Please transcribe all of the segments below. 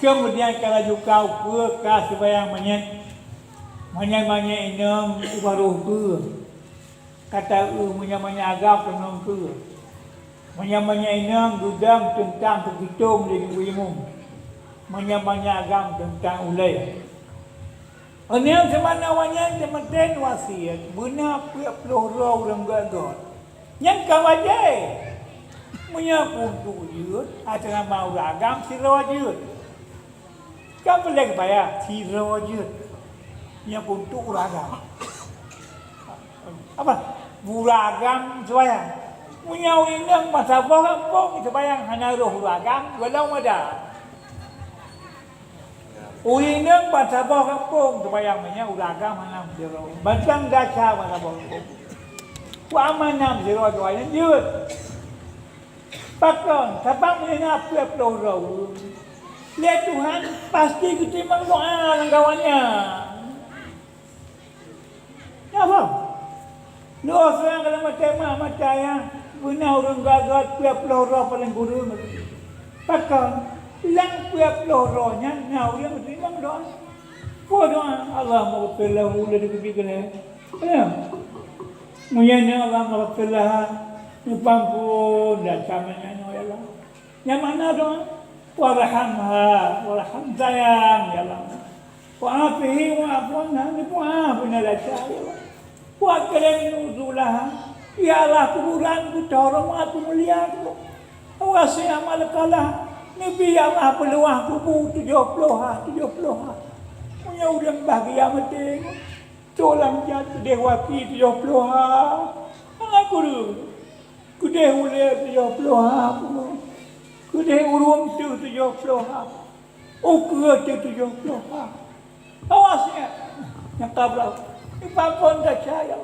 Kemudian kalau juga ke sembahyang banyak inang baru ke kata banyak agak kenang ke banyak inang dudang tentang kegitung di wimu banyak agam tentang ulai. Ini semana banyak jematan wasiat benar pihak peluru orang gagal yang kawajai menyapun tuyut acara mau agam sirojut. Kamu lagi bayar sirojut yang untuk uragam. Apa? Uragam sebayang. Punya orang masa kampung sebayang hanya roh uragam walau ada. Orang masa kampung sebayang hanya uragam hanya siro. Bantang dasar masa kampung. Wamanam siro sebayang jut. Pakon, sabang mengenap peluru. Lihat Tuhan pasti ketimbang doa kawannya. Ya bang, doa seorang kalau macam ya, benar orang gagal tiap peloro paling guru. Pakon, hilang tiap peloronya, nah orang ketimbang doa. Kau doa Allah maghfirlah ulah dikebiklah. Ya, munyanya Allah maghfirlah, nipampun dan samanya ya Allah. Yang mana doa? Warhamha, warham sayang ya Allah. Wa'afihi wa'afuanha, ni wa'afuna la sya'ala. Wa'akalam nuzulah. Ya Allah, kuburan ku tolong aku mulia ku. Awasi amal kalah. Ni biar Allah peluah kubur 70 ha. Punya orang bahagia mati. Colang jatuh dewaki 70 ha. Aku dulu. Kudeh ulai 70 ha. Kudeh urung tu 70 ha. Ukur tu 70 ha. Awasnya. Yang kabel. Ipapun dah cahaya.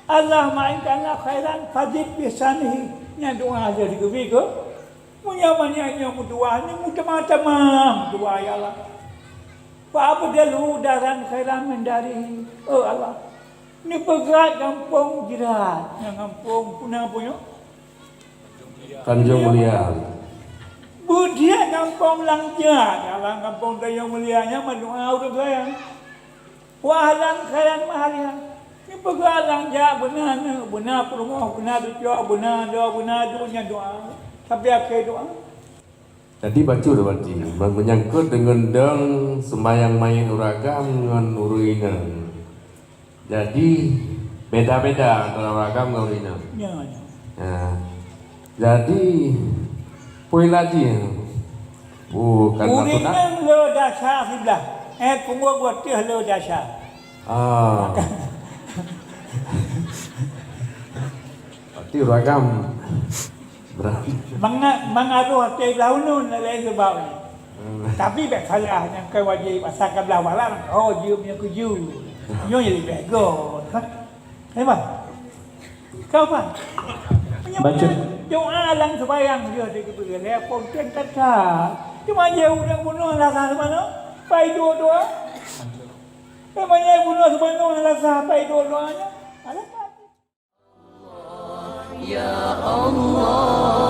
Allah ma'inkanlah khairan fadid bisanihi. Yang doa aja dikebi ke. Punya banyak doa ni macam-macam doa ya Allah. Fa'abdalu daran khairan min dari. Oh Allah. Ni pegerat kampung jirat. Yang kampung punah punya. Tanjung Mulia. Budia kampung Langja, dalam kampung Tanjung Mulianya mendoa udah saya. Wahlan khairan mahaliha. Ini pegang Langja benar perumah, benar doa, benar doanya doa. Sampai akhir doa. Jadi baca dah berarti menyangkut dengan deng sembahyang main uragam dengan urina. Jadi beda-beda antara uragam dengan urina. Ya. Nah, jadi poin lagi bukan urina lo dasar sebelah. Punggung buat dia lo dasar. Berarti uragam berarti mengaruh hati launun lain sebab ni. Tapi tak salah yang kau wajib asalkan belah walang. Oh, dia punya kuju. Dia jadi bego. Hebat. Kau apa? Baca doa lang sembahyang dia di kebun lepon ten kata. Cuma dia orang bunuh rasa mana? Pai doa. Memangnya bunuh sebenarnya rasa pai doanya. Ya Allah